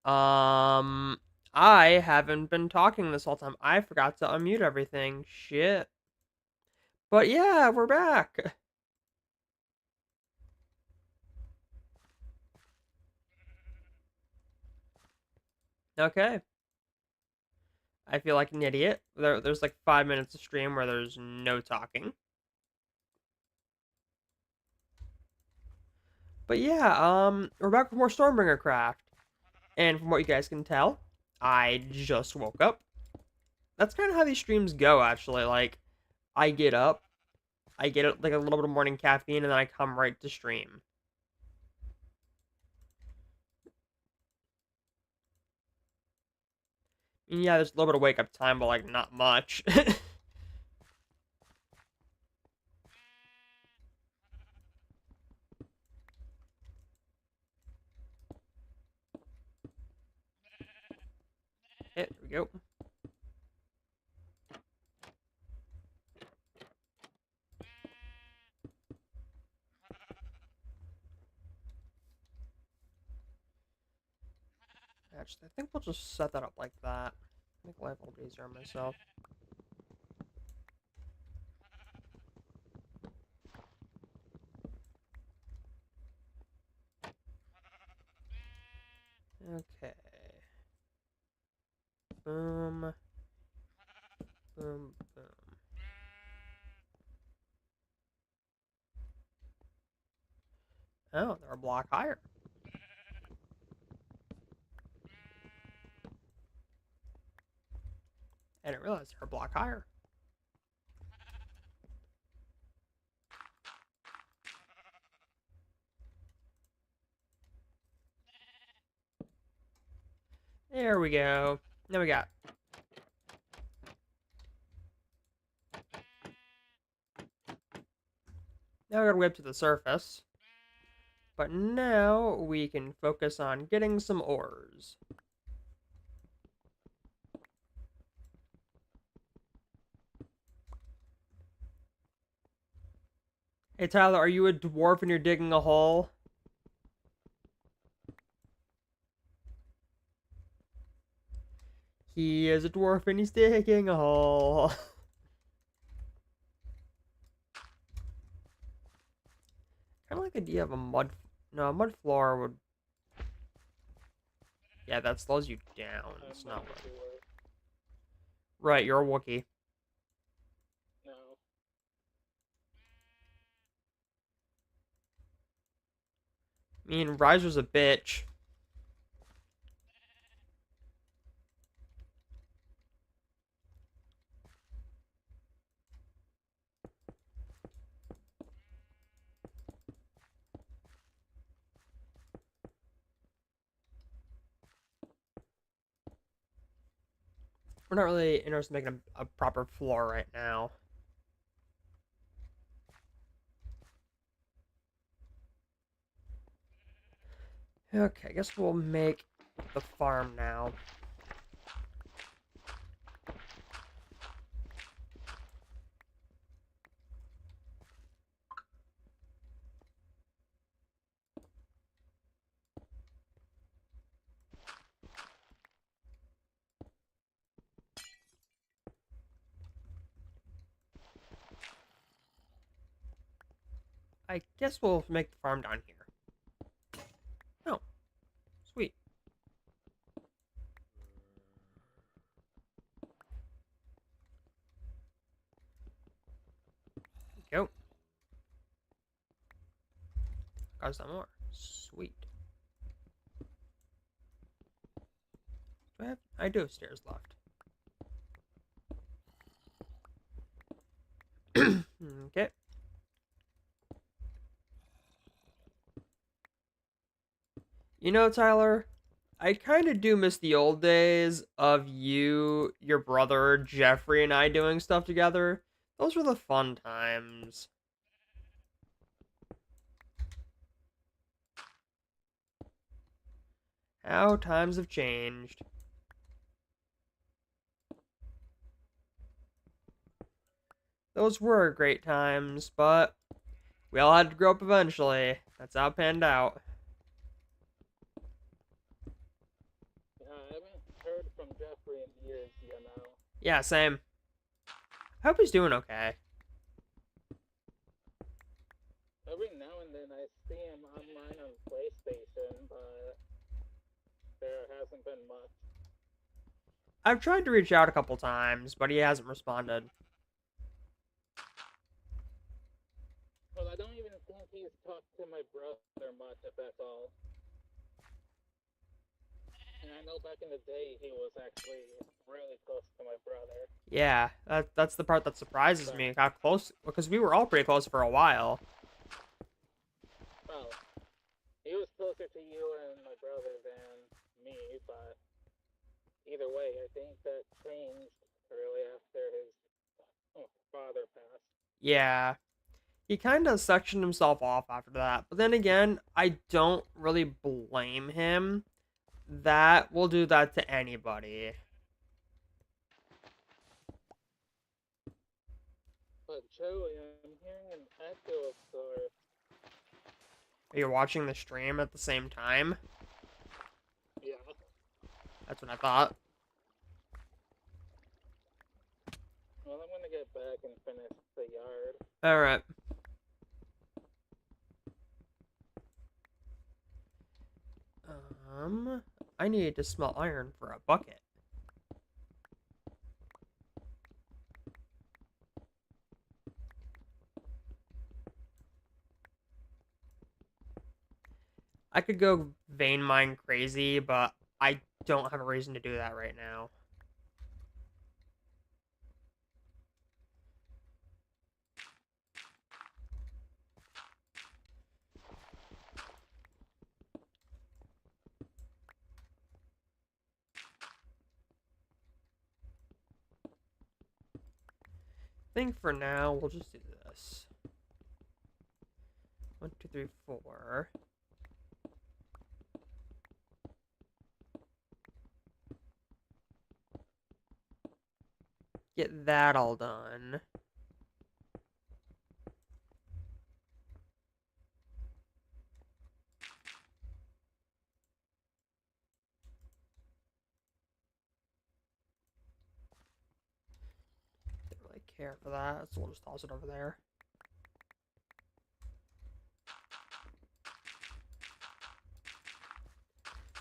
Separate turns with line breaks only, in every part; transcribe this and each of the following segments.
Um, I haven't been talking this whole time. I forgot to unmute everything. Shit. But yeah, we're back. Okay. I feel like an idiot. There's like 5 minutes of stream where there's no talking. But yeah, we're back with more StormbringerCraft. And from what you guys can tell, I just woke up. That's kind of how these streams go, actually. Like, I get up, I get like a little bit of morning caffeine, and then I come right to stream. And yeah, there's a little bit of wake up time, but like not much. There we go. Actually, I think we'll just set that up like that. Make life a little easier on myself. Okay. Boom. Boom, boom. Oh, they're a block higher. I didn't realize they're a block higher. There we go. Now we got. Now we gotta whip to the surface. But now we can focus on getting some ores. Hey Tyler, are you a dwarf and you're digging a hole? He is a dwarf and he's digging a hole. Kind of like the idea of a mud. No, a mud floor would. Yeah, that slows you down. It's not what. Right, you're a Wookiee.
No.
I mean, Riser's a bitch. We're not really interested in making a proper floor right now. Okay, I guess we'll make the farm now. I guess we'll make the farm down here. Oh, sweet. Go. Got some more. Sweet. I do have stairs left. Okay. You know, Tyler, I kind of do miss the old days of you, your brother, Jeffrey, and I doing stuff together. Those were the fun times. How times have changed. Those were great times, but we all had to grow up eventually. That's how it panned out. Yeah, same. I hope he's doing okay.
Every now and then I see him online on PlayStation, but there hasn't been much.
I've tried to reach out a couple times, but he hasn't responded.
Well, I don't even think he's talked to my brother much, if that's all. And I know back in the day he was actually really close to my brother.
Yeah, that's the part that surprises
But,
me. How close? Because we were all pretty close for a while.
well, he was closer to you and my brother than me, but either way, I think that changed really after his father passed.
Yeah, he kind of sectioned himself off after that. But then again, I don't really blame him. That will do that to anybody.
But Joey, I'm hearing an echo of sorts.
Are you watching the stream at the same time?
Yeah.
That's what I thought.
Well, I'm gonna get back and finish the yard.
All right. I need to smelt iron for a bucket. I could go vein mine crazy, but I don't have a reason to do that right now. I think for now we'll just do this. 1, 2, 3, 4. Get that all done. Don't really care for that, so we'll just toss it over there.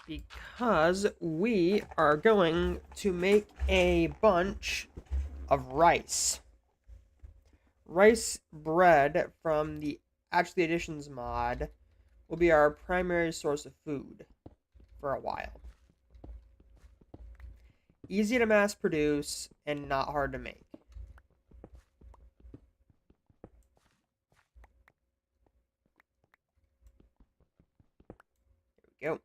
Because we are going to make a bunch of rice. Rice bread from the Actually Additions mod will be our primary source of food for a while. Easy to mass produce and not hard to make. There we go.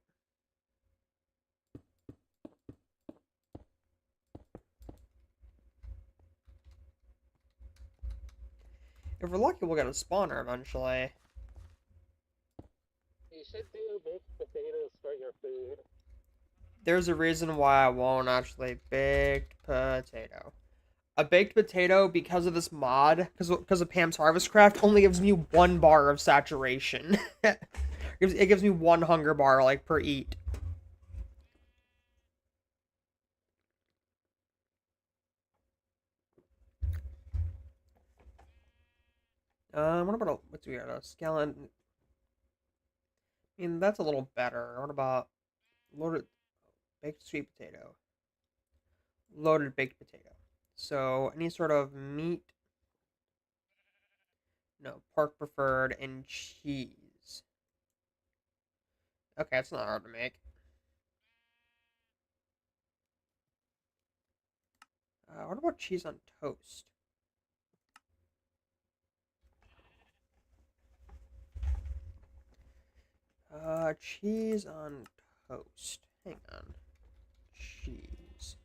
If we're lucky, we'll get a spawner eventually.
You should do baked potatoes for your food.
There's a reason why I won't actually baked potato. A baked potato, because of this mod, because of Pam's Harvest Craft, only gives me 1 bar of saturation. It gives me 1 hunger bar, like, per eat. What about what's we got? A skeleton. I mean, that's a little better. What about loaded baked sweet potato? Loaded baked potato. So any sort of meat, no, pork preferred, and cheese. Okay, it's not hard to make. What about cheese on toast? Cheese on toast. Hang on. Cheese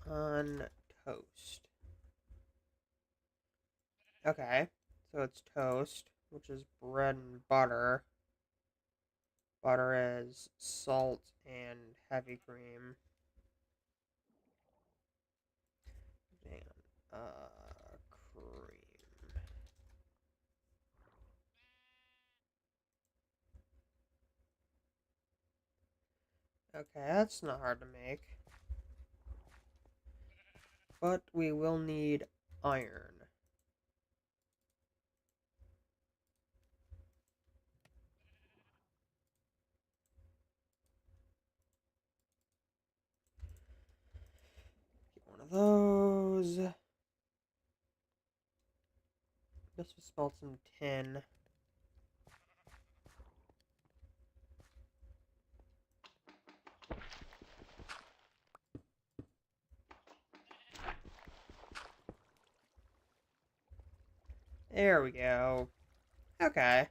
on toast. Okay, so it's toast, which is bread and butter. Butter is salt and heavy cream. Hang on. Cream. Okay, that's not hard to make. But we will need iron. Get one of those. Guess we'll smelt some tin. There we go. Okay.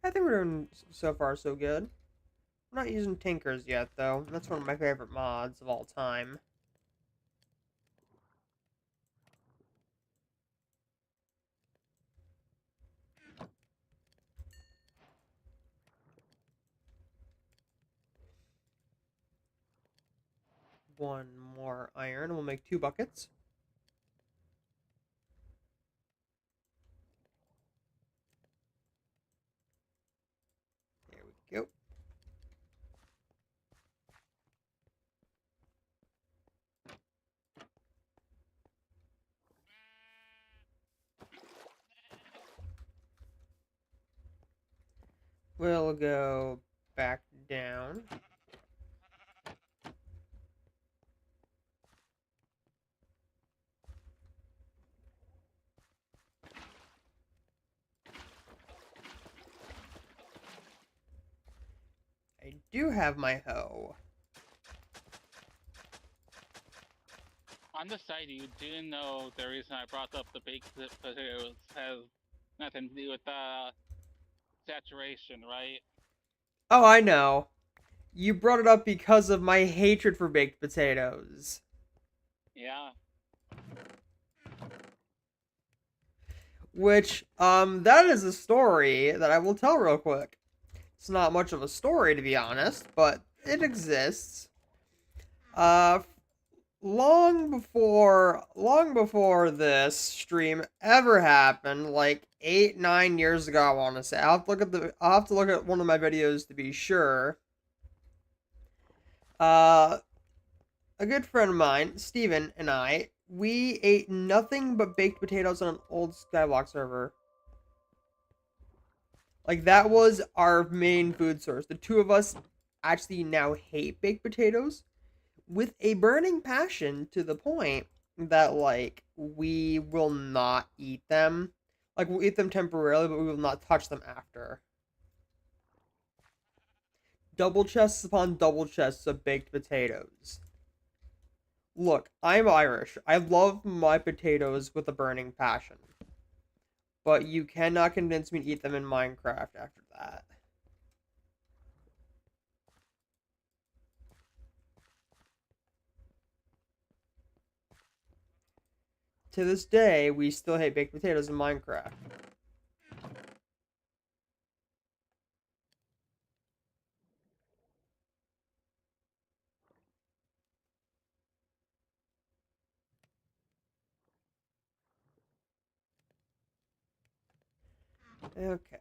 I think we're doing so far so good. I'm not using Tinkers yet, though. That's one of my favorite mods of all time. One more iron. We'll make 2 buckets. There we go. We'll go back down. I do have my hoe.
On the side, you do know the reason I brought up the baked potatoes has nothing to do with saturation, right?
Oh, I know. You brought it up because of my hatred for baked potatoes.
Yeah.
Which, that is a story that I will tell real quick. It's not much of a story, to be honest, but it exists. Uh, long before this stream ever happened, like 8, 9 years ago, I want to say. I'll have to look at one of my videos to be sure. A good friend of mine, Steven, and we ate nothing but baked potatoes on an old Skyblock server. Like, that was our main food source. The two of us actually now hate baked potatoes with a burning passion to the point that, like, we will not eat them. Like, we'll eat them temporarily, but we will not touch them after. Double chests upon double chests of baked potatoes. Look, I'm Irish. I love my potatoes with a burning passion. But you cannot convince me to eat them in Minecraft after that. To this day, we still hate baked potatoes in Minecraft. Okay.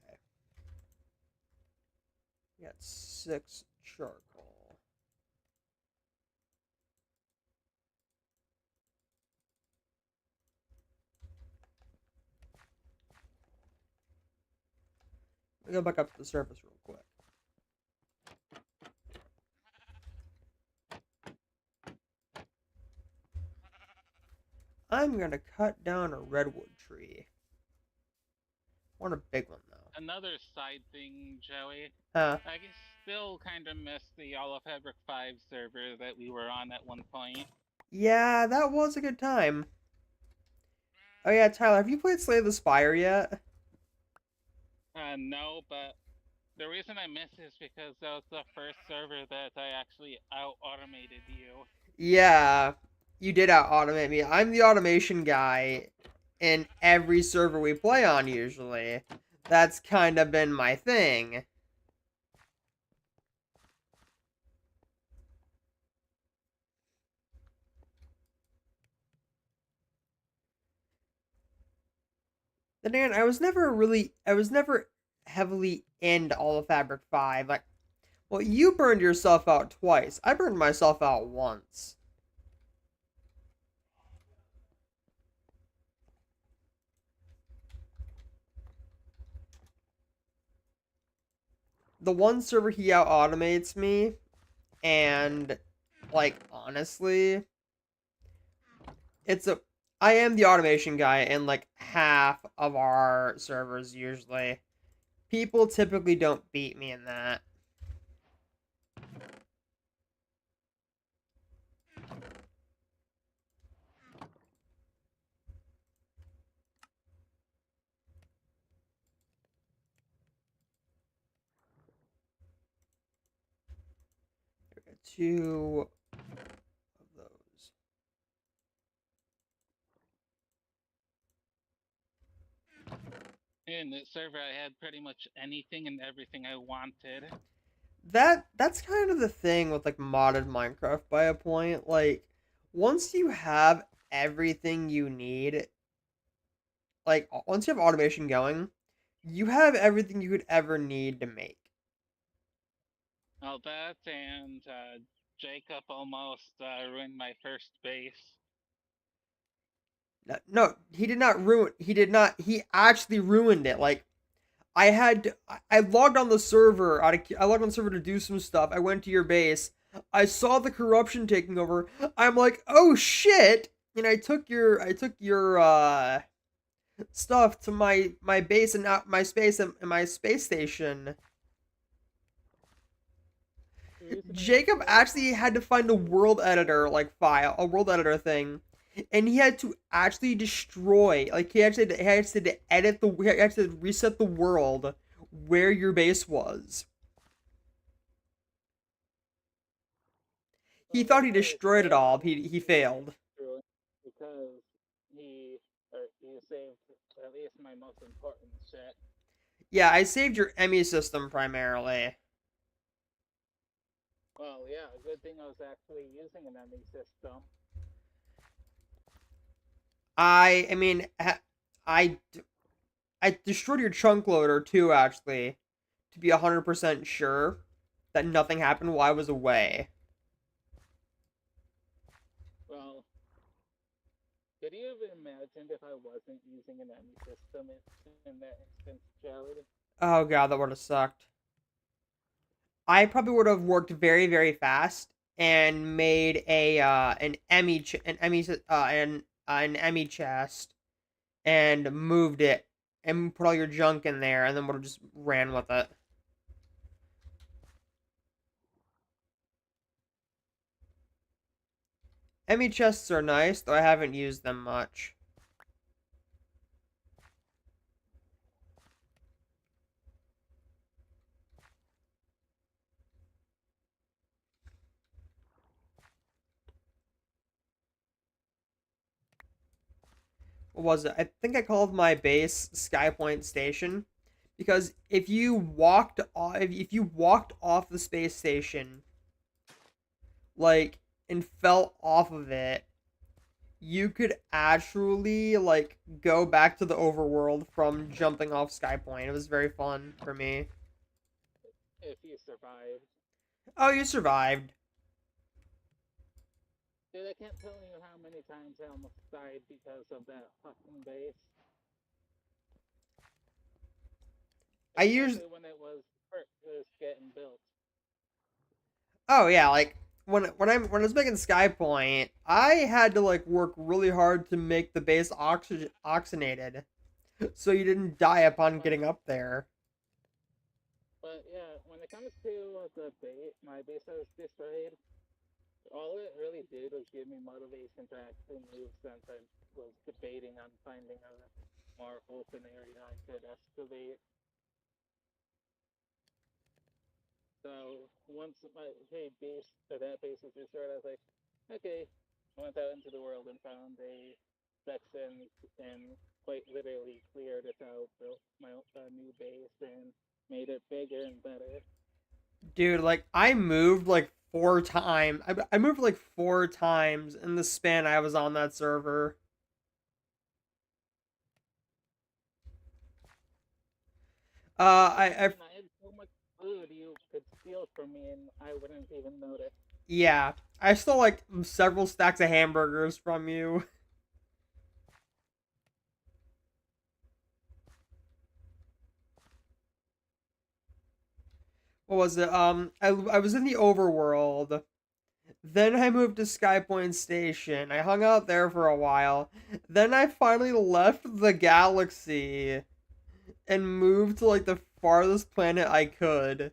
We got 6 charcoal. Let me go back up to the surface real quick. I'm gonna cut down a redwood tree. I want a big one though.
Another side thing, Joey.
Huh?
I still kind of miss the All of Fabric 5 server that we were on at one point.
Yeah, that was a good time. Oh yeah, Tyler, have you played Slay the Spire yet?
No, but the reason I miss is because that was the first server that I actually out-automated you.
Yeah, you did out automate me. I'm the automation guy in every server we play on usually. That's kind of been my thing. Then again, I was never heavily into all of Fabric 5. Like, well, you burned yourself out twice. I burned myself out once. the one server he out automates me, and like honestly, it's a I am the automation guy in like half of our servers usually. People typically don't beat me in that. Two of those.
In the server, I had pretty much anything and everything I wanted.
That's kind of the thing with like modded Minecraft by a point. Like once you have everything you need, like once you have automation going, you have everything you could ever need to make.
All that and Jacob almost ruined my first base.
No, he did not ruin. He did not. He actually ruined it. Like I had. I logged on the server. I logged on the server to do some stuff. I went to your base. I saw the corruption taking over. I'm like, oh shit! And I took your stuff to my base and not my space and my space station. Jacob actually had to find a world editor like file, a world editor thing, and he had to actually destroy. Like he had to edit the. He had to reset the world where your base was. He thought he destroyed it all. He failed.
Because he saved at least my most important shit.
Yeah, I saved your Emmy system primarily.
Well, yeah, good thing I was actually using an ME system.
I mean, I I destroyed your chunk loader too. Actually, to be 100% sure that nothing happened while I was away.
Well, could you have imagined if I wasn't using an ME system in that instance, Jared?
Oh god, that would have sucked. I probably would have worked very very fast and made a an Emmy chest and moved it and put all your junk in there and then would have just ran with it. Emmy chests are nice, though I haven't used them much. What was it? I think I called my base Skypoint Station because if you walked off the space station like and fell off of it, you could actually like go back to the overworld from jumping off Skypoint. It was very fun for me.
If you survived.
Oh, you survived.
Dude, I can't tell you how many times I almost died because of that fucking base.
I used
Especially when it was first getting built.
Oh yeah, like when I was making Skypoint, I had to like work really hard to make the base oxygenated, so you didn't die upon getting up there.
But yeah, when it comes to the base, my base that was destroyed, all it really did was give me motivation to actually move since I was debating on finding a more open area I could excavate. So once my base or that base was destroyed, I was like, okay. I went out into the world and found a section and quite literally cleared it out, built my new base and made it bigger and better.
Dude, like I moved like 4 times. I moved like 4 times in the span I was on that server. I
I had so much food you could steal from me and I wouldn't even notice.
yeah, I stole like several stacks of hamburgers from you. what was it? I was in the overworld. Then I moved to Skypoint Station. I hung out there for a while. Then I finally left the galaxy and moved to like the farthest planet I could.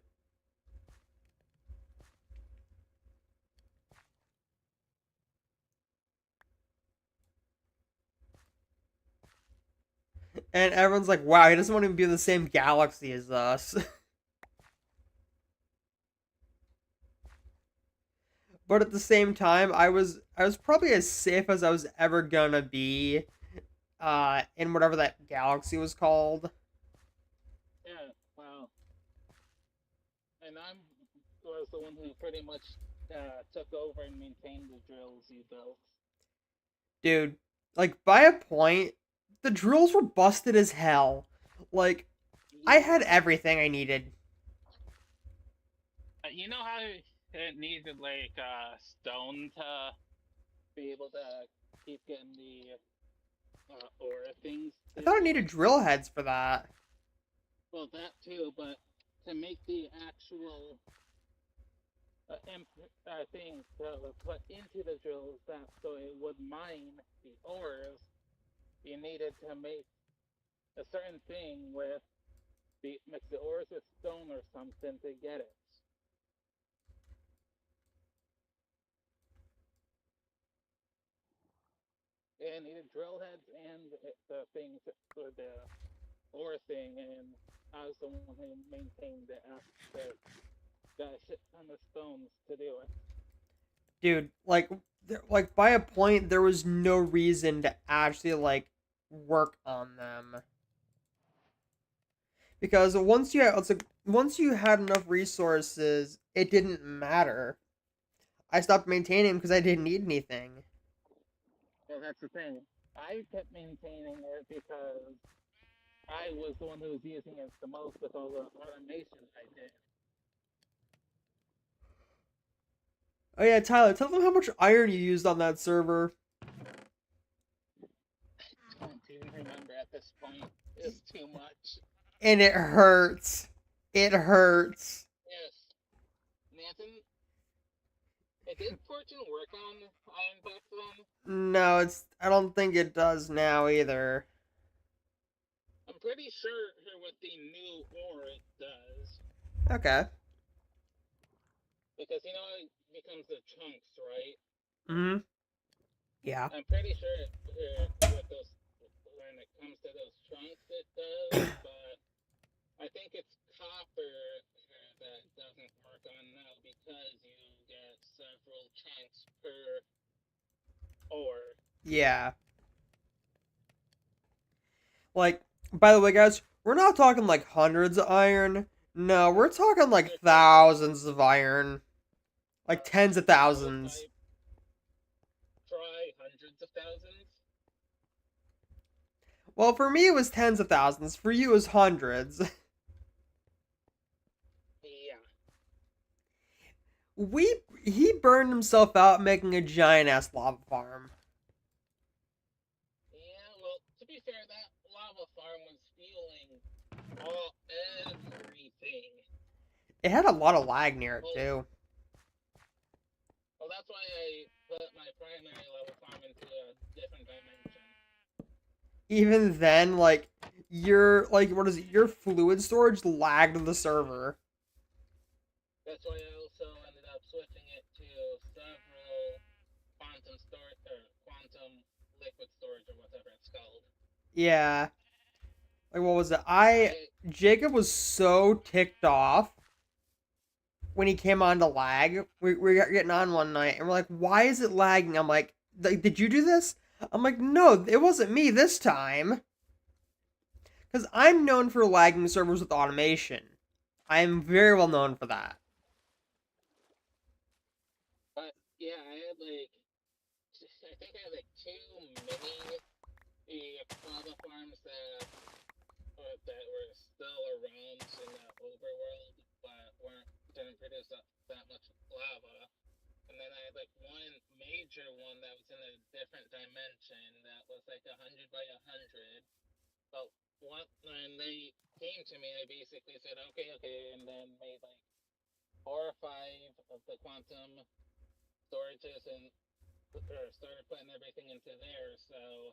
And everyone's like, wow, he doesn't want to be in the same galaxy as us. But at the same time, I was probably as safe as I was ever gonna be in whatever that galaxy was called.
Yeah, wow. And I'm was the one who pretty much took over and maintained the drills you built.
Dude, like by a point, the drills were busted as hell. Like I
Yeah.
had everything I needed.
You know how it needed like stone to be able to keep getting the aura things
I
to
thought I
do
needed
it?
drill heads for that.
Well, that too, but to make the actual thing to put into the drills that so it would mine the ores, you needed to make a certain thing with the mix the ores with stone or something to get it. Yeah, needed drill heads and the things for the ore thing, and I was the one who maintained the shit ton of stones to do it.
Dude, like by a point there was no reason to actually like work on them. Because once you had enough resources, it didn't matter. I stopped maintaining because I didn't need anything.
Well, that's the thing. I kept maintaining it because I was the one who was using it the most with all the automation I did.
Oh yeah, Tyler, tell them how much iron you used on that server.
I don't even remember at this point. It's too much.
And it hurts. It hurts.
Yes. Nathan, did Fortune work on Iron back then?
No, I don't think it does now either.
I'm pretty sure with the new ore it does.
Okay.
Because you know it becomes the chunks, right?
Mhm. Yeah.
I'm pretty sure with those when it comes to those chunks it does, but I think it's copper that doesn't work on now because you get several chunks per ore.
Yeah. Like, by the way, guys, we're not talking like hundreds of iron. No, we're talking like
We're talking
thousands of iron. Like tens of
so
thousands.
try hundreds of thousands.
Well, for me it was tens of thousands. For you it was hundreds.
Yeah.
He burned himself out making a giant ass lava farm.
Yeah, well, to be fair, that lava farm was fueling all everything.
It had a lot of lag near it
Well,
too.
well, that's why I put my primary lava farm into a different dimension.
Even then, like your like what is it? Your fluid storage lagged the server.
That's why I also ended up switching it to several quantum storage or quantum liquid storage or whatever it's called.
Yeah. Like what was it? I
I
Jacob was so ticked off when he came on to lag. We got getting on one night and we're like, why is it lagging? I'm like, did you do this? I'm like, no, it wasn't me this time. Because I'm known for lagging servers with automation. I am very well known for that.
but yeah, I had like I think I had like two mini lava farms that were still around in the overworld, but weren't didn't produce that much lava. And then I had like one major one that was in a different dimension that was like 100 by 100. But when they came to me, I basically said, okay, and then made like 4 or 5 of the quantum storages and started putting everything into there. So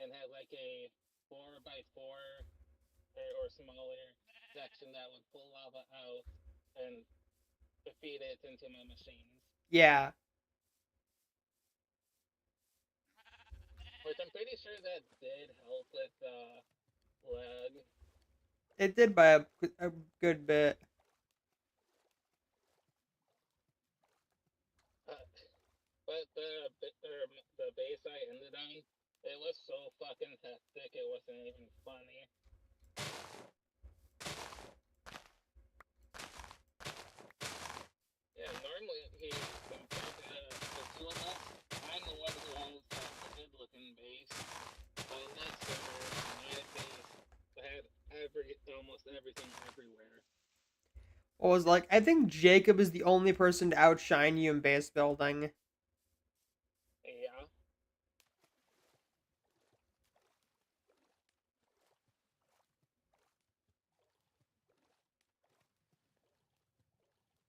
and had like a 4x4 or smaller section that would pull lava out and feed it into my machines.
Yeah.
Which I'm pretty sure that did help with lag.
It did by a good bit.
But the base I ended on, it was so fucking hectic, it wasn't even funny. Yeah, normally compared to the two of us, I'm the one who has the good-looking base. But in that server, my base had almost everything everywhere.
What was like? I think Jacob is the only person to outshine you in base building.
Yeah.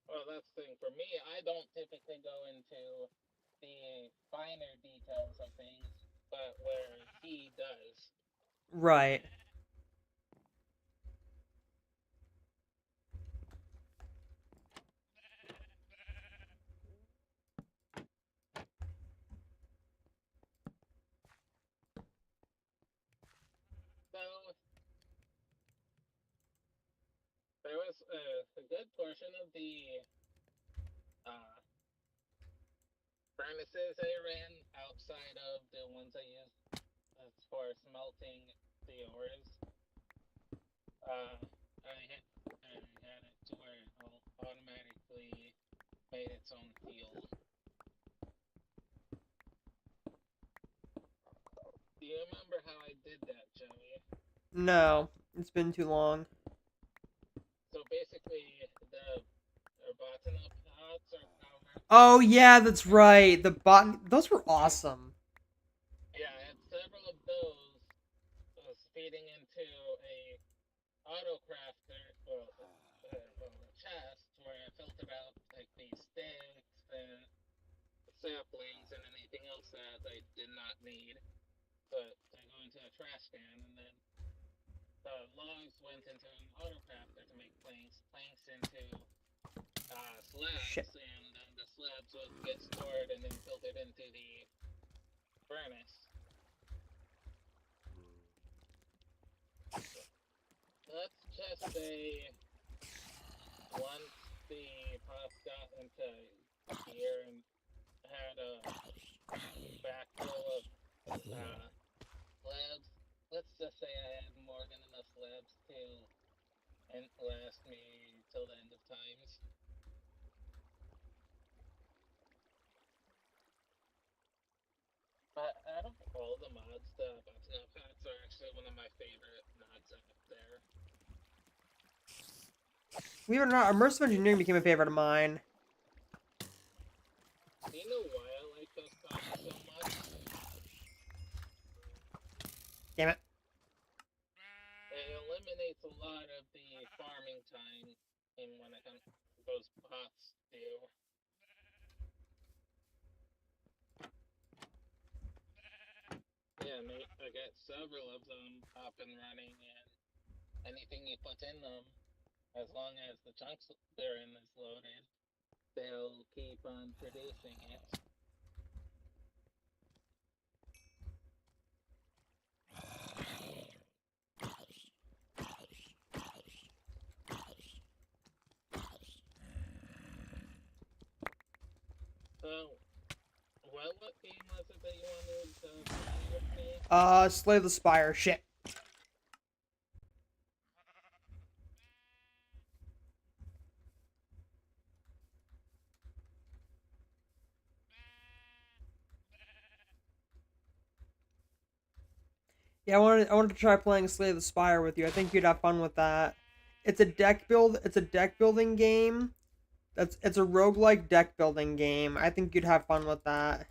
Well, that's the thing. For me, I don't typically go into the finer details of things, but where he does.
Right.
So there was a good portion of the uh, furnaces I ran outside of the ones I used as for smelting the ores. I had it to where it automatically made its own field. Do you remember how I did that, Joey?
No, it's been too long.
So basically, the bottom pots are powered.
Oh yeah, that's right. The bot. Those were awesome.
Yeah, I had several of those was feeding into a auto crafter, a chest where I filtered out like these sticks and saplings and anything else that I did not need. But I go into a trash can, and then the logs went into an auto crafter to make planks, planks into
Shit.
slabs, and then the slabs would get stored and then filtered into the furnace. Let's just say once the pots got into gear and had a backfill of slabs, let's just say I had more than enough slabs to last me till the end of times. But out of all the mods, the button up hats are actually one of my favorite mods out there.
Believe it or not, immersive engineering became a favorite of mine.
Do you know why I like those pods so much?
Damn it.
It eliminates a lot of the farming time in when those pots do. Yeah, mate, I got several of them up and running, and anything you put in them, as long as the chunks they're in is loaded, they'll keep on producing it. So, what game was it that you wanted to play with me?
Slay the Spire. Shit. Yeah, I wanted to try playing Slay the Spire with you. I think you'd have fun with that. It's a deck build. It's a deck building game. It's a roguelike deck building game. I think you'd have fun with that.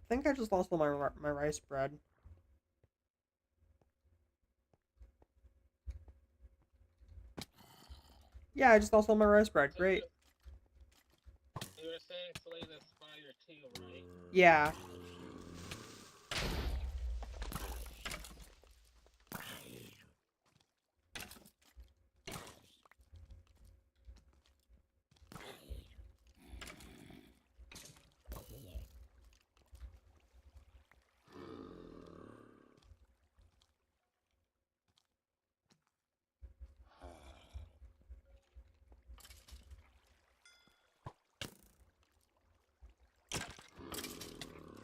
think I just lost all my rice bread. Yeah, I just lost all my rice bread.
So
Great.
you were saying slay the spider too, right?
Yeah.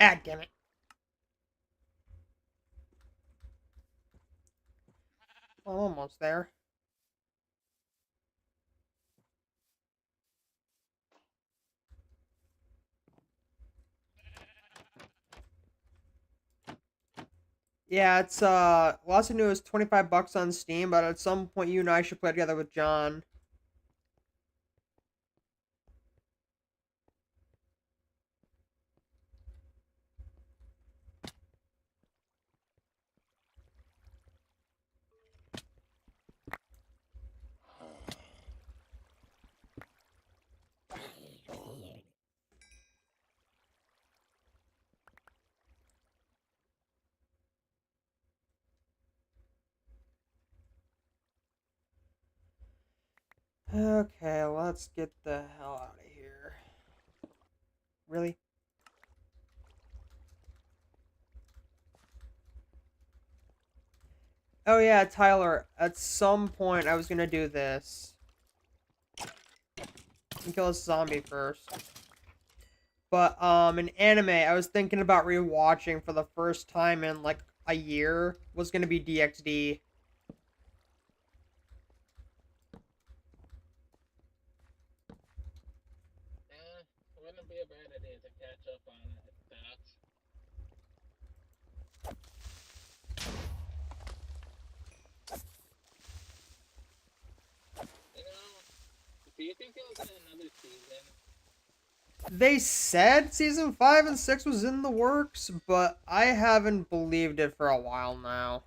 Ah, damn it. I'm almost there. Yeah, it's last I knew it was $25 on Steam, but at some point you and I should play together with John. Okay, let's get the hell out of here. Really? Oh yeah, Tyler, at some point I was gonna do this. And kill this zombie first. But in anime, I was thinking about rewatching for the first time in like a year was gonna be DxD.
Wouldn't be a bad idea to catch up on that. You know, do you think it'll get another season?
They said season 5 and 6 was in the works, but I haven't believed it for a while now.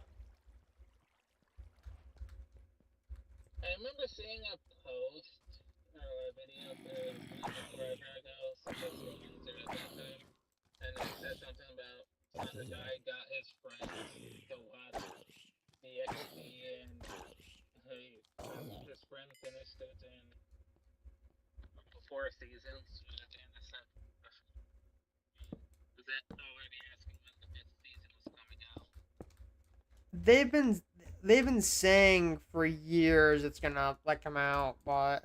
I remember seeing a post or a video forever ago, supposed to be answered at that time, and it said something about the guy got his friends to watch DxD, and his friend finished it in 4 seasons. Was that already asking when the 5th season was coming out?
They've been they've been saying for years it's gonna like come out, but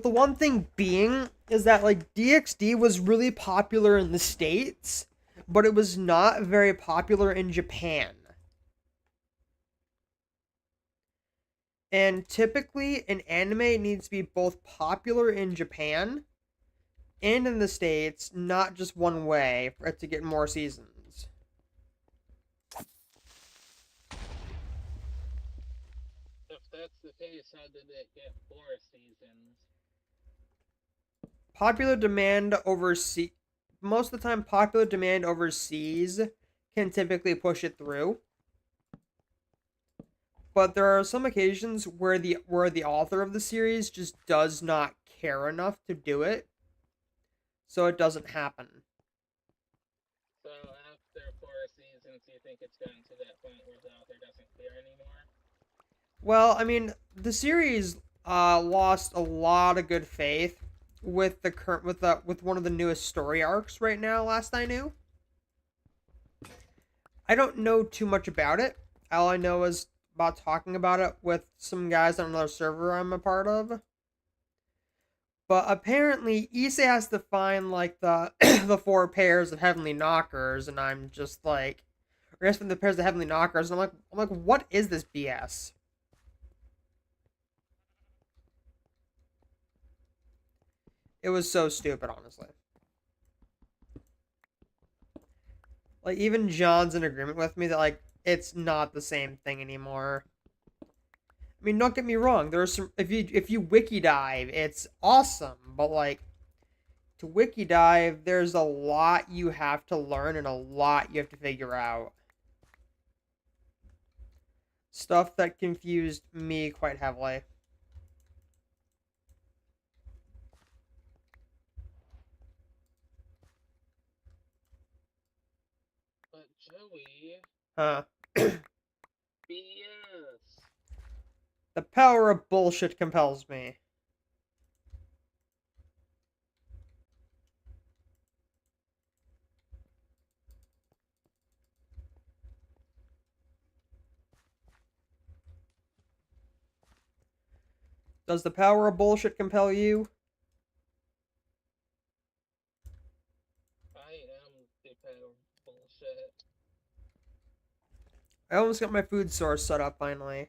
the one thing being is that like DxD was really popular in the States, but it was not very popular in Japan. And typically an anime needs to be both popular in Japan and in the States, not just one way for it to get more seasons.
If that's the case, how did it get 4 seasons?
Popular demand overseas, most of the time popular demand overseas can typically push it through. But there are some occasions where the author of the series just does not care enough to do it, so it doesn't happen.
So after 4 seasons, you think it's gotten to that point where the author doesn't care anymore?
Well, I mean, the series lost a lot of good faith with the current with one of the newest story arcs right now. Last I knew, I don't know too much about it. All I know is about talking about it with some guys on another server I'm a part of. But apparently, Issei has to find like the the 4 pairs of heavenly knockers, and I'm just like, or from the pairs of heavenly knockers, and I'm like, what is this BS? It was so stupid, honestly. Like even John's in agreement with me that like it's not the same thing anymore. I mean, don't get me wrong. There's some if you wiki dive, it's awesome, but like to wiki dive, there's a lot you have to learn and a lot you have to figure out. Stuff that confused me quite heavily.
But Joey,
Huh.
BS.
The power of bullshit compels me. Does the power of bullshit compel you?
I am the power of bullshit.
I almost got my food source set up finally.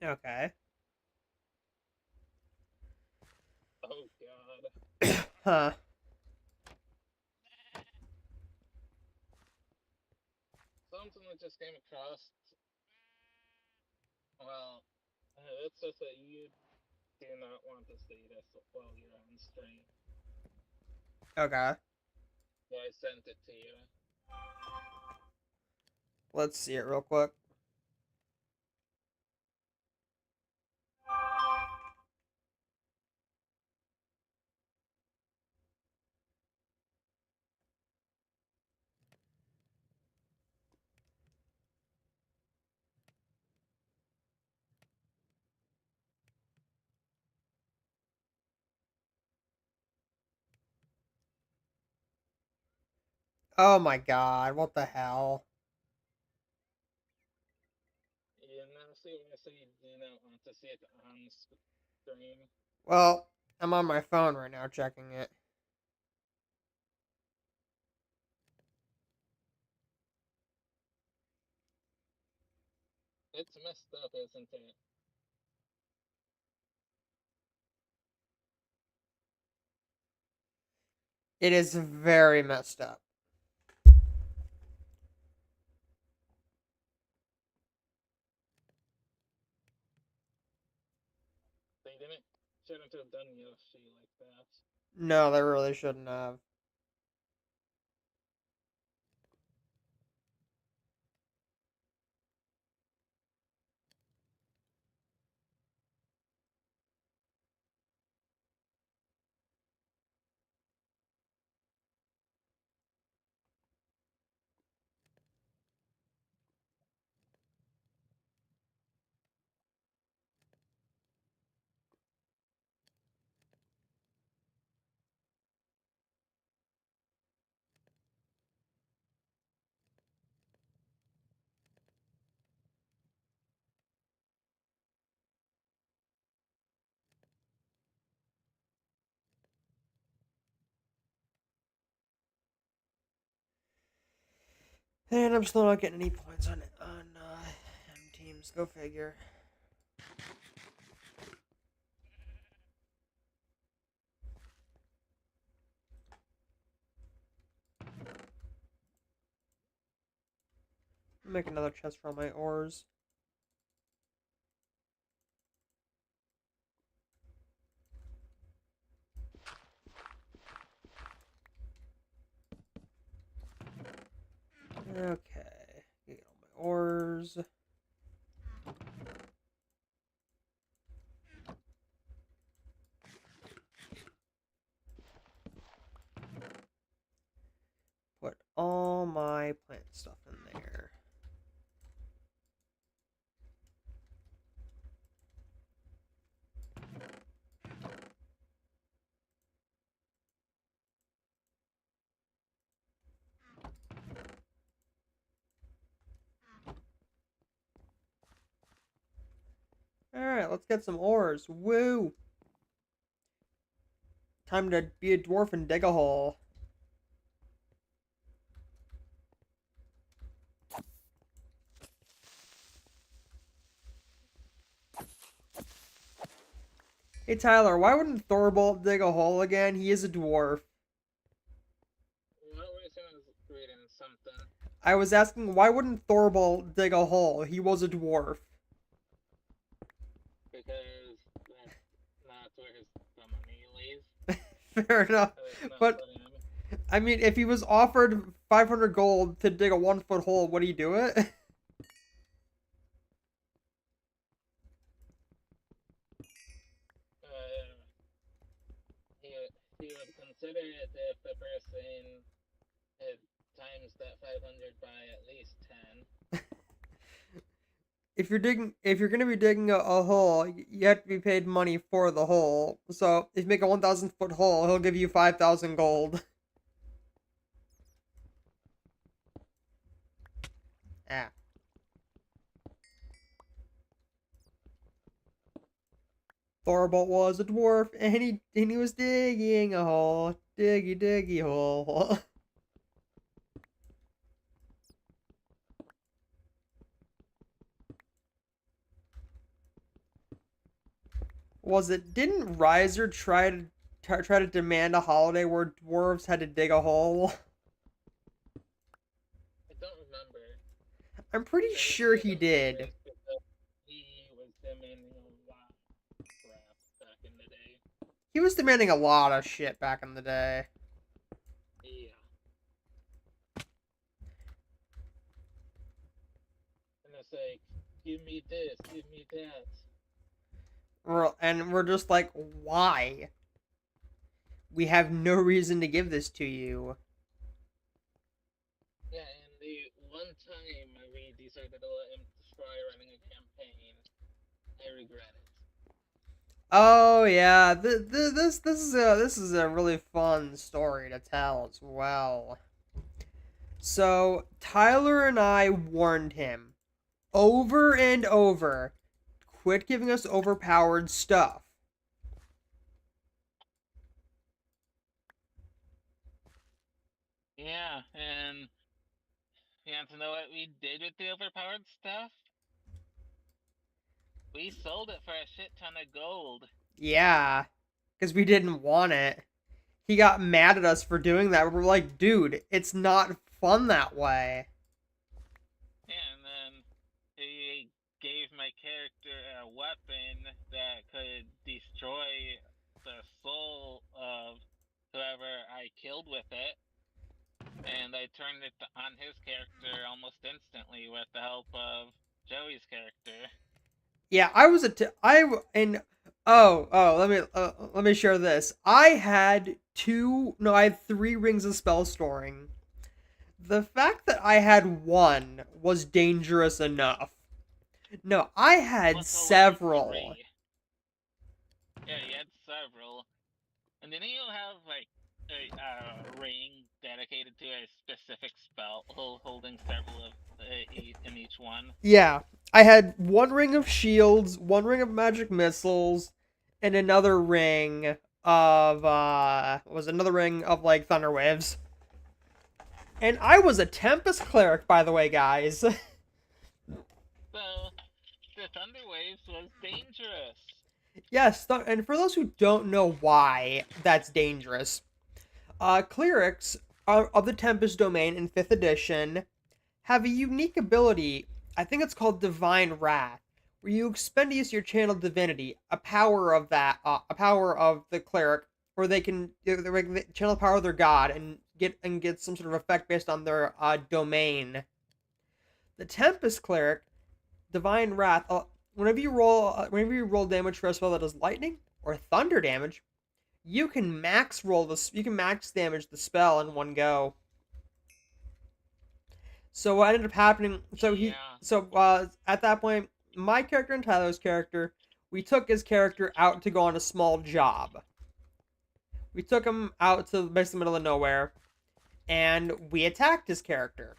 Okay.
Oh god.
Huh.
Something that just came across. Well, it's just that you do not want to see this while you're on stream.
Okay.
So I sent it to you.
Let's see it real quick. Oh my god, what the hell?
You now see when I say you do not want to see it on stream.
Well, I'm on my phone right now checking it.
It's messed up, isn't it?
It is very messed up.
They shouldn't have done Yoshi like that.
No, they really shouldn't have. And I'm still not getting any points on M teams. Go figure. Make another chest for all my ores. Okay. Get all my ores. Put all my plant stuff in there. Alright, let's get some ores. Woo! Time to be a dwarf and dig a hole. Hey Tyler, why wouldn't Thorbolt dig a hole again? He is a dwarf.
What were
I was asking why wouldn't Thorvald dig a hole? He was a dwarf.
because that's where his the money lays.
Fair enough.
At least not
But
for him.
I mean, if he was offered 500 gold to dig a 1 foot hole, would he do it?
Uh, he he would consider it if the person had times that 500 by at least 10.
If you're gonna be digging a hole, you have to be paid money for the hole. So if you make a 1,000 foot hole, he'll give you 5,000 gold. Ah. Thorbolt was a dwarf, and he was digging a hole, diggy diggy hole. Was it? Didn't Riser try to demand a holiday where dwarves had to dig a hole?
I don't remember.
I'm pretty
I
sure
usually
he
don't remember
did.
it because he was demanding a lot of crap back in the day.
He was demanding a lot of shit back in the day.
Yeah. And it's like, give me this, give me that.
And we're just like, why? We have no reason to give this to you.
Yeah, and the one time we decided to let him try running a campaign, I regret it.
Oh yeah, this is a really fun story to tell as well. So Tyler and I warned him over and over, quit giving us overpowered stuff.
Yeah, and you want to know what we did with the overpowered stuff? We sold it for a shit ton of gold.
Yeah, because we didn't want it. He got mad at us for doing that. We're like, dude, it's not fun that way.
Yeah, and then he gave my character a weapon that could destroy the soul of whoever I killed with it. And I turned it on his character almost instantly with the help of Joey's character.
Yeah, I was and let me share this. I had 3 rings of spell storing. The fact that I had one was dangerous enough. No, I had
Let alone
several.
3. Yeah, he had several. And didn't you have like a ring dedicated to a specific spell, holding several of in each one?
Yeah, I had 1 ring of shields, 1 ring of magic missiles, and another ring of was another ring of like thunder waves. And I was a Tempest cleric, by the way, guys.
So the Thunder Waves was dangerous.
Yes, and for those who don't know why that's dangerous, clerics of the Tempest domain in 5th edition have a unique ability. I think it's called Divine Wrath, where you expend use your channel divinity, a power of a power of the cleric, where they can channel the power of their god and get some sort of effect based on their domain. The Tempest cleric, Divine Wrath. Whenever you roll damage for a spell that does lightning or thunder damage, you can max roll this. You can max damage the spell in one go. So what ended up happening?
Yeah.
At that point, my character and Tyler's character, we took his character out to go on a small job. We took him out to basically the middle of nowhere, and we attacked his character.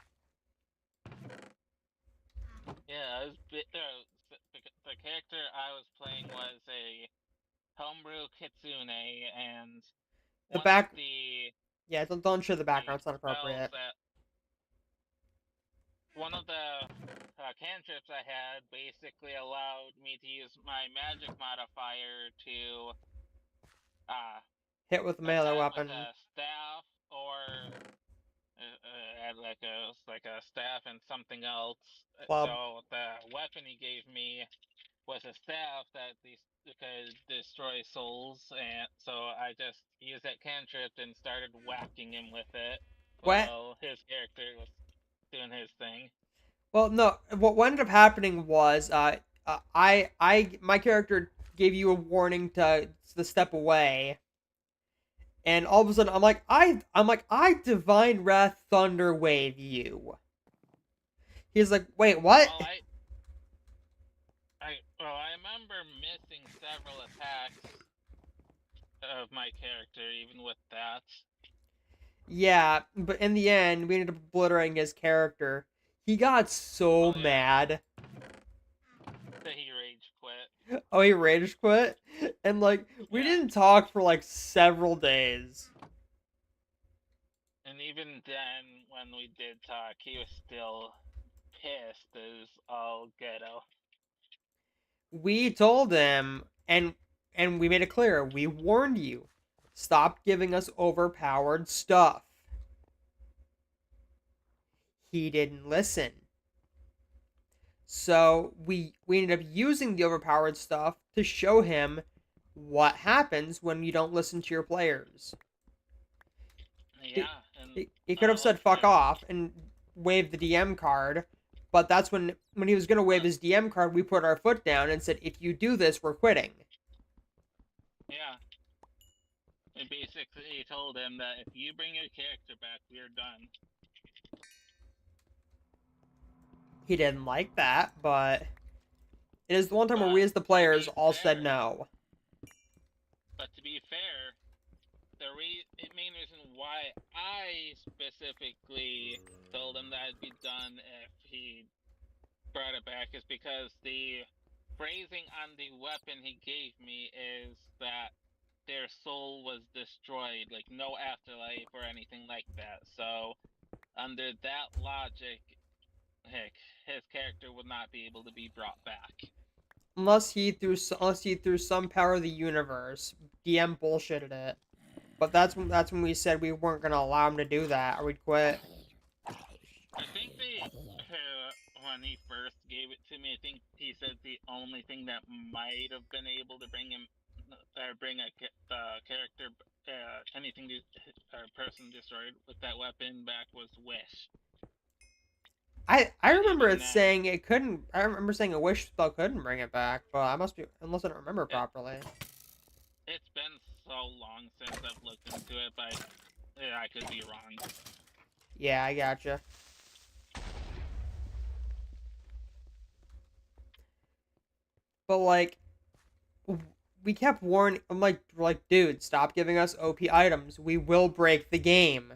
Yeah, the character I was playing was a homebrew kitsune, and
The
one of
back,
the
yeah, don't show the background. It's not
spells
appropriate.
that one of the cantrips I had basically allowed me to use my magic modifier to uh,
Hit with a melee
attack with
weapon.
a staff or at had like a staff and something else.
Club.
So the weapon he gave me was a staff that could destroy souls, and so I just used that cantrip and started whacking him with it
What?
while his character was doing his thing.
Well, no. What ended up happening was, my character gave you a warning to step away, and all of a sudden, I divine wrath thunder wave you. He's like, wait, what?
Well, I remember missing several attacks of my character, even with that.
Yeah, but in the end, we ended up obliterating his character. He got so
Well, yeah,
mad.
that he rage quit.
Oh, he rage quit, and like we
Yeah,
didn't talk for like several days.
and even then, when we did talk, he was still pissed as all ghetto.
We told him, and we made it clear. We warned you. Stop giving us overpowered stuff. He didn't listen. So we ended up using the overpowered stuff to show him what happens when you don't listen to your players.
Yeah, and
He could have said fuck off and waved the DM card, but that's when he was gonna wave his DM card, we put our foot down and said, if you do this, we're quitting.
yeah, and basically told him that if you bring your character back, we're done.
He didn't like that, but it is the one time where we as the players all said no.
But to be fair, the main reason why I specifically told him that it'd be done if he brought it back is because the phrasing on the weapon he gave me is that their soul was destroyed, like no afterlife or anything like that. So, under that logic, heck, his character would not be able to be brought back.
Unless he through some power of the universe, DM bullshitted it. But that's when we said we weren't gonna allow him to do that, or we'd quit.
I think when he first gave it to me, I think he said the only thing that might have been able to bring him or bring a character, anything or person destroyed with that weapon back was wish.
I remember it saying it couldn't. I remember saying a wish spell couldn't bring it back, but I must be, unless I don't remember properly.
It's been so long since I've looked into it, but yeah, I could be wrong.
Yeah, I gotcha. But like, we kept warning. We're like, dude, stop giving us OP items. We will break the game.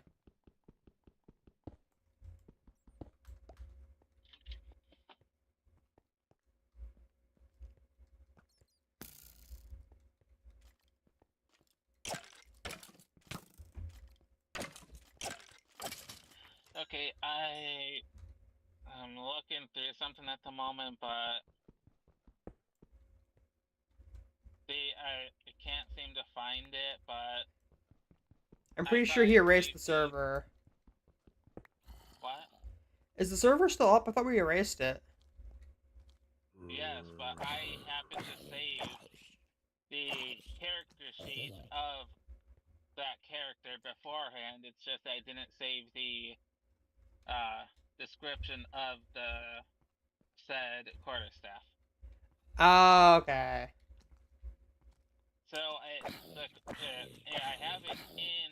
Okay, I'm looking through something at the moment, but I can't seem to find it, but
I'm pretty sure he erased the server.
What?
Is the server still up? I thought we erased it.
Yes, but I happened to save the character sheet of that character beforehand. It's just I didn't save the description of the said quarterstaff.
Oh, okay.
So I have it in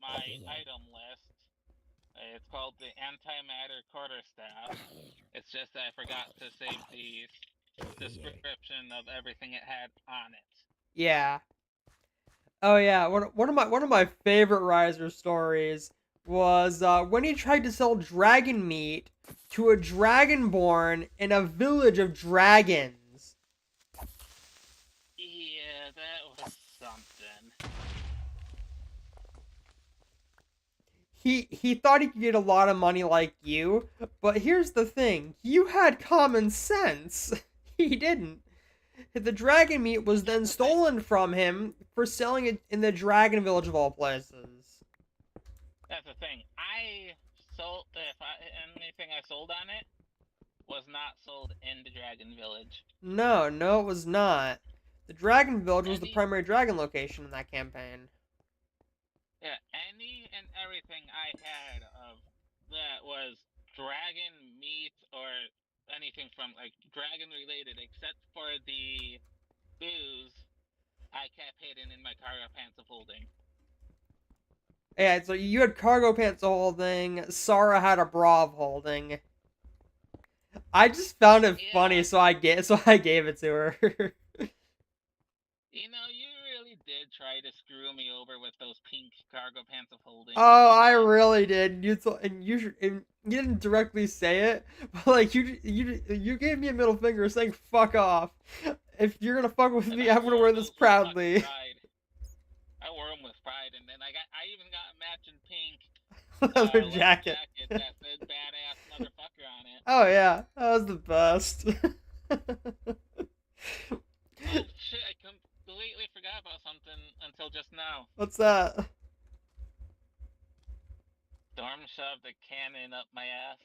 my item list. It's called the Antimatter Quarterstaff. It's just that I forgot to save the description of everything it had on it.
Yeah. Oh yeah. One of my favorite Riser stories was when he tried to sell dragon meat to a dragonborn in a village of dragons.
Yeah, that was something.
He thought he could get a lot of money like you, but here's the thing: you had common sense. He didn't. The dragon meat was then stolen from him for selling it in the dragon village of all places.
That's the thing. I anything I sold on it was not sold in the Dragon Village.
No, it was not. The Dragon Village was the
Any
primary dragon location in that campaign.
Yeah, any and everything I had of that was dragon meat or anything from like dragon related, except for the booze, I kept hidden in my cargo pants of holding.
Yeah, so you had cargo pants holding. Sarah had a bra of holding. I just found it funny,
Yeah,
so I gave it to her.
you really did try to screw me over with those pink cargo pants of holding.
Oh, I really did. And you didn't directly say it, but like you gave me a middle finger saying "fuck off." If you're gonna fuck with me, I'm gonna wear this proudly.
I wore them with pride, and then I even got a matching pink
Leather
leather
jacket.
jacket that said "badass motherfucker" on it.
Oh yeah, that was the best.
Oh shit! I completely forgot about something until just now.
What's that?
Storm shoved a cannon up my ass.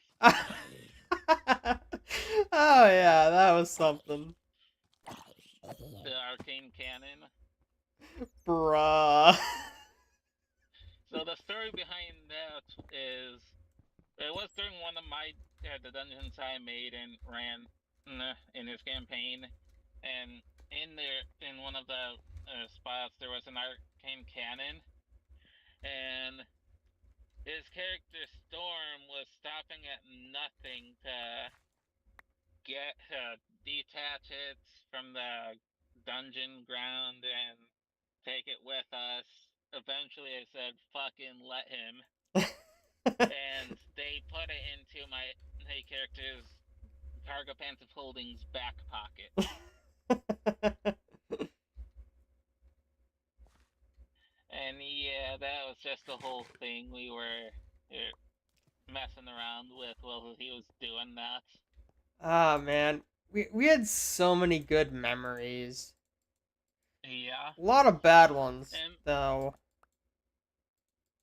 Oh yeah, that was something.
The arcane cannon.
Bruh.
So the story behind that is, it was during one of the dungeons I made and ran in his campaign, and in one of the spots there was an arcane cannon, and his character Storm was stopping at nothing to get detach it from the dungeon ground and take it with us. Eventually I said fucking let him. And they put it into my character's cargo pants of holdings back pocket. And yeah, that was just the whole thing we were messing around with while he was doing that.
Ah, man. We had so many good memories.
Yeah.
A lot of bad ones,
And
though.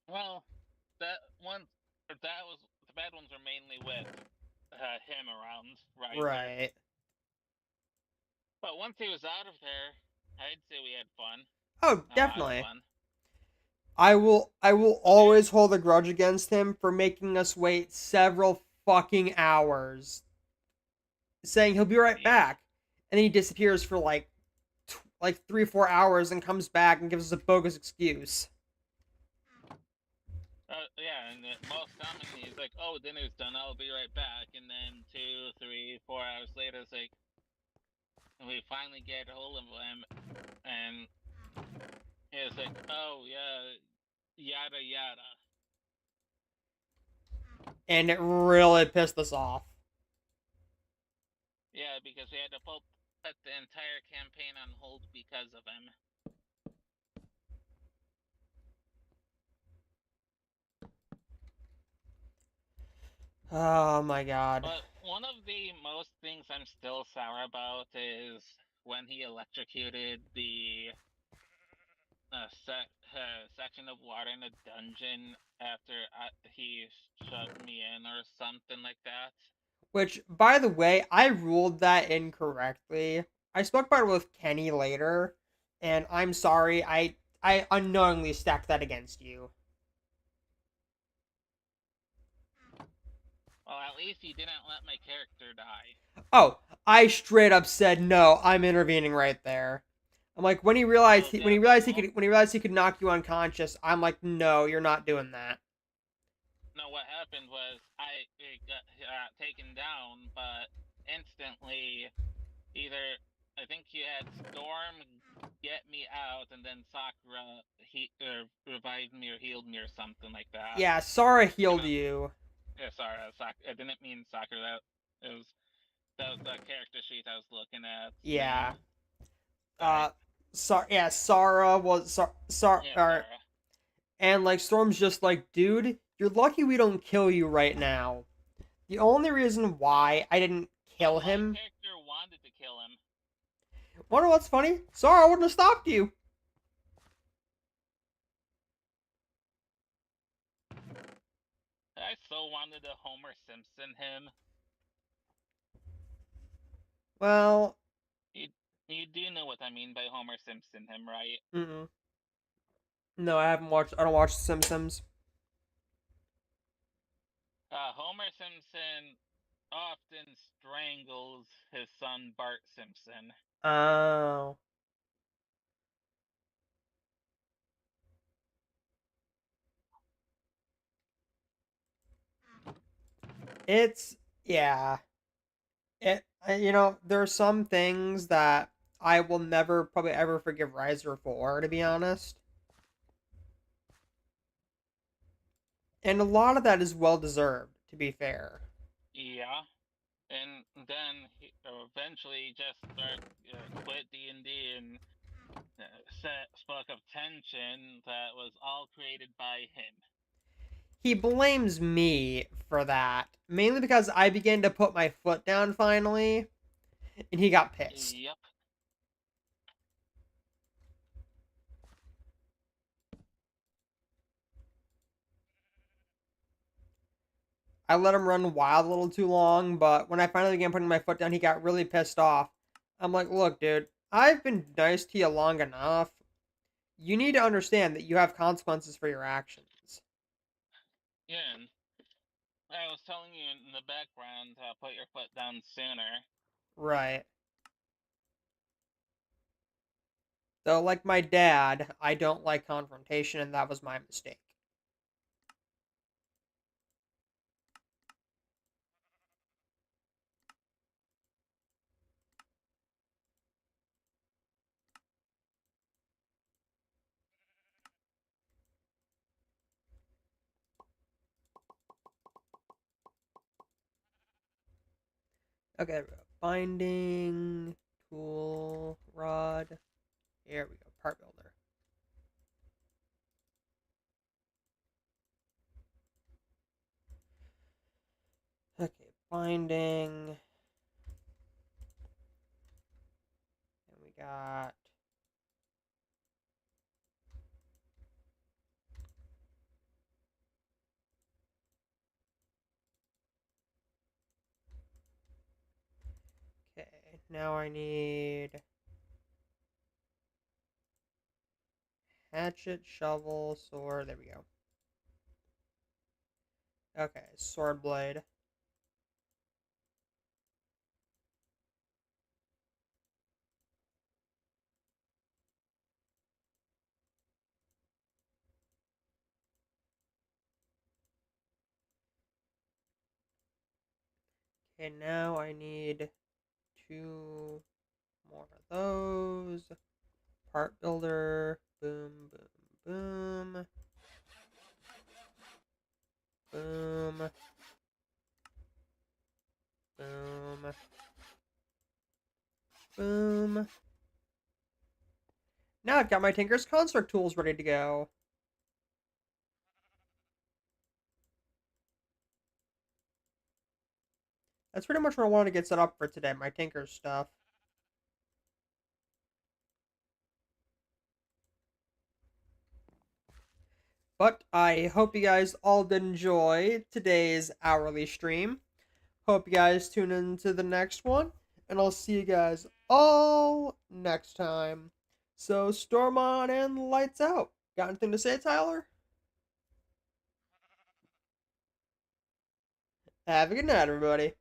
well, the bad ones were mainly with him around,
Right.
But once he was out of there, I'd say we had fun.
Oh,
A lot of
definitely.
fun.
I will always hold a grudge against him for making us wait several fucking hours, saying he'll be right back, and then he disappears for like 3 or 4 hours and comes back and gives us a bogus excuse.
Yeah, and most commonly he's like, "Oh, dinner's done. I'll be right back." And then 2, 3, 4 hours later, it's like we finally get a hold of him, and it's like, "Oh yeah, yada yada."
And it really pissed us off.
Yeah, because we had to put the entire campaign on hold because of him.
Oh my god.
But one of the most things I'm still sour about is when he electrocuted the section of water in a dungeon after he shoved me in or something like that.
Which, by the way, I ruled that incorrectly. I spoke about it with Kenny later, and I'm sorry, I unknowingly stacked that against you.
Well, at least you didn't let my character die.
Oh, I straight up said no, I'm intervening right there. I'm like, when he realized when he realized he could knock you unconscious, I'm like, no, you're not doing that.
No, what happened was I got taken down, but instantly, I think you had Storm get me out, and then Sakura revived me or healed me or something like that.
Yeah, Sarah healed you.
Yeah, sorry, I didn't mean Sakura. That was the character sheet I was looking at.
Yeah.
Sorry.
Sarah was
Yeah, Sarah.
and like Storm's just like, dude, you're lucky we don't kill you right now. The only reason why I didn't kill him.
My character wanted to kill him.
Wonder what's funny? Sarah wouldn't have stopped you.
I so wanted
Well,
You you do know what I mean by Homer Simpson him, right?
mm-mm. No, I haven't watched. I don't watch The Simpsons.
Homer Simpson often strangles his son Bart Simpson.
Oh, it's yeah. There are some things that I will never probably ever forgive Riser for, to be honest. And a lot of that is well deserved, to be fair.
Yeah, and then he eventually just quit D&D and spoke of tension that was all created by him.
He blames me for that, mainly because I began to put my foot down finally, and he got pissed.
Yep.
I let him run wild a little too long, but when I finally began putting my foot down, he got really pissed off. I'm like, look, dude, I've been nice to you long enough. You need to understand that you have consequences for your actions.
Yeah, and I was telling you in the background to put your foot down sooner.
Right. So, like my dad, I don't like confrontation, and that was my mistake. Okay, binding, tool, rod. Here we go, part builder. Okay, binding. And we got okay, now I need hatchet, shovel, sword. There we go. Okay, sword blade. Okay, now I need two more of those. Part builder. Boom, boom, boom. Boom. Boom. Boom. Now I've got my Tinker's Construct tools ready to go. That's pretty much what I wanted to get set up for today, my Tinker's stuff. But I hope you guys all did enjoy today's hourly stream. Hope you guys tune into the next one, and I'll see you guys all next time. So storm on and lights out. Got anything to say, Tyler? Have a good night, everybody.